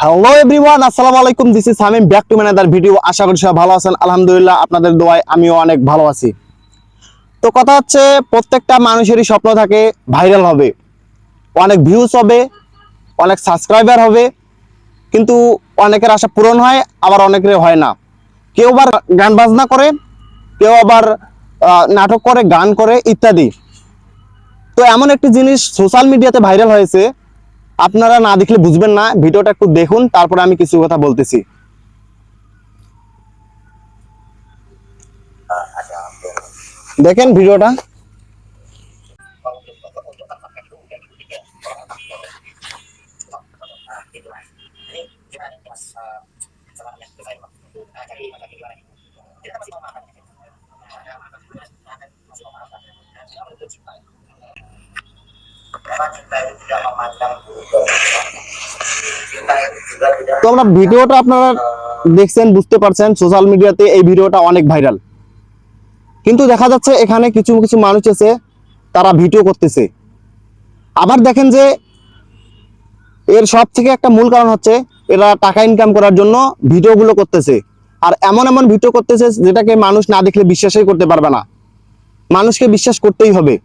Hello everyone, আসসালামু আলাইকুম। This is Samim, back to another video. আশা করি সবাই ভালো আছেন। আলহামদুলিল্লাহ, আপনাদের দোয়ায় আমিও অনেক ভালো আছি। তো কথা হচ্ছে, প্রত্যেকটা মানুষেরই স্বপ্ন থাকে ভাইরাল হবে, অনেক ভিউজ হবে, অনেক সাবস্ক্রাইবার হবে, কিন্তু অনেকের আশা পূরণ হয়, আবার অনেকের হয় না। কেউ আবার গান বাজনা করে, কেউ আবার নাটক করে, গান করে ইত্যাদি। তো এমন একটি জিনিস সোশ্যাল মিডিয়াতে ভাইরাল হয়েছে, আপনারা না দেখলে বুঝবেন না। ভিডিওটা একটু দেখুন, তারপরে আমি কিছু কথা বলতেছি। দেখেন ভিডিওটা। তো আমরা ভিডিওটা আপনারা দেখছেন, বুঝতে পারছেন সোশ্যাল মিডিয়াতে এই ভিডিওটা অনেক ভাইরাল। কিন্তু দেখা যাচ্ছে এখানে কিছু কিছু মানুষ আছে, তারা ভিডিও করতেছে। আবার দেখেন যে এর সব থেকে একটা মূল কারণ হচ্ছে এরা টাকা ইনকাম করার জন্য ভিডিওগুলো করতেছে। আর এমন এমন ভিডিও করতেছে যেটাকে মানুষ না দেখলে বিশ্বাসই করতে পারবে না। মানুষকে বিশ্বাস করতেই হবে।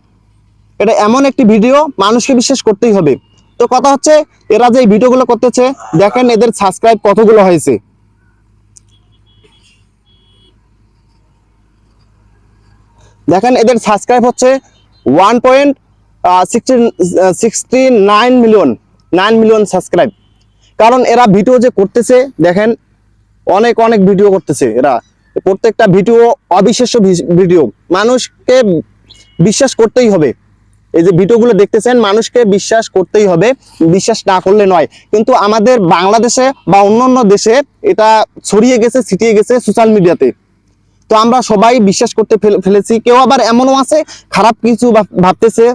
এটা এমন একটি ভিডিও, মানুষকে বিশ্বাস করতেই হবে। তো কথা হচ্ছে, এরা যে এই ভিডিওগুলো করতেছে, দেখেন এদের সাবস্ক্রাইব কতগুলো হয়েছে। দেখেন এদের সাবস্ক্রাইব হচ্ছে 1.69 মিলিয়ন সাবস্ক্রাইব। কারণ এরা ভিডিও যে করতেছে, দেখেন অনেক অনেক ভিডিও করতেছে এরা। প্রত্যেকটা ভিডিও অবিশ্বাস্য ভিডিও, মানুষকে বিশ্বাস করতেই হবে। এই যে ভিডিওগুলো দেখতেছেন, মানুষকে বিশ্বাস করতেই হবে, বিশ্বাস না করলে নয়। কিন্তু আমাদের বাংলাদেশে বা অন্যান্য দেশে এটা ছড়িয়ে গেছে, ছিটিয়ে গেছে সোশ্যাল মিডিয়াতে। তো আমরা সবাই বিশ্বাস করতে ফেলেছি। কেউ আবার এমনও আছে খারাপ কিছু ভাবতেছে,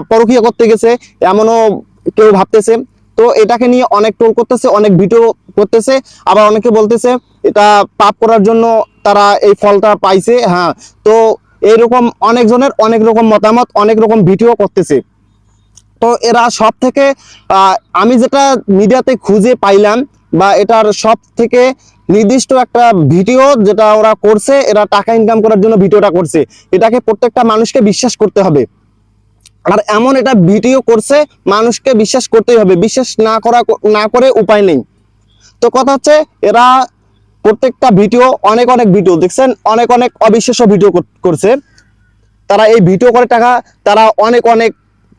পরকীয়া করতে গেছে এমনও কেউ ভাবতেছে। তো এটাকে নিয়ে অনেক ট্রোল করতেছে, অনেক ভিডিও করতেছে। আবার অনেকে বলতেছে এটা পাপ করার জন্য তারা এই ফলটা পাইছে। হ্যাঁ, তো এইরকম অনেকজনের অনেক রকম মতামত, অনেক রকম ভিডিও করতেছে। তো এরা সব থেকে আমি যেটা মিডিয়াতে খুঁজে পাইলাম, বা এটার সব থেকে নির্দিষ্ট একটা ভিডিও যেটা ওরা করছে, এরা টাকা ইনকাম করার জন্য ভিডিওটা করছে। এটাকে প্রত্যেকটা মানুষকে বিশ্বাস করতে হবে। আর এমন এটা ভিডিও করছে, মানুষকে বিশ্বাস করতেই হবে। বিশ্বাস না করে উপায় নেই। তো কথা হচ্ছে, এরা প্রত্যেকটা ভিডিও, অনেক অনেক ভিডিও দেখছেন, অনেক অনেক অবিশ্বাস্য ভিডিও করছে। তারা এই ভিডিও করে তারা অনেক অনেক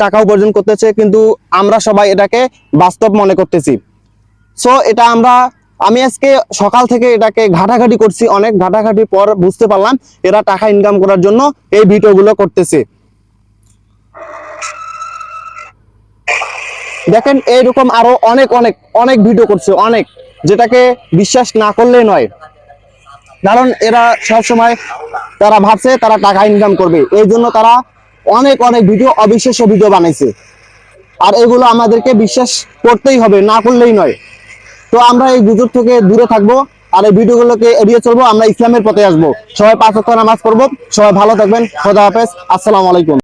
টাকা উপার্জন করতেছে, কিন্তু আমরা সবাই এটাকে বাস্তব মনে করতেছি। সো এটা আমি আজকে সকাল থেকে এটাকে ঘাটাঘাটি করছি, অনেক ঘাটাঘাটির পর বুঝতে পারলাম এরা টাকা ইনকাম করার জন্য এই ভিডিওগুলো করতেছে। দেখেন এইরকম আরো অনেক অনেক অনেক ভিডিও করছে, অনেক, যেটাকে বিশ্বাস না করলে নয়। কারণ এরা সবসময় তারা ভাবছে তারা টাকা ইনকাম করবে, এই জন্য তারা অনেক অনেক ভিডিও, অবিশ্বাস্য ভিডিও বানাইছে। আর এগুলো আমাদেরকে বিশ্বাস করতেই হবে, না করলেই নয়। তো আমরা এই গুজব থেকে দূরে থাকবো, আর এই ভিডিওগুলোকে এড়িয়ে চলবো। আমরা ইসলামের পথে আসবো। সবাই 5 ওয়াক্ত নামাজ পড়বো। সবাই ভালো থাকবেন। খোদা হাফেজ। আসসালামু আলাইকুম।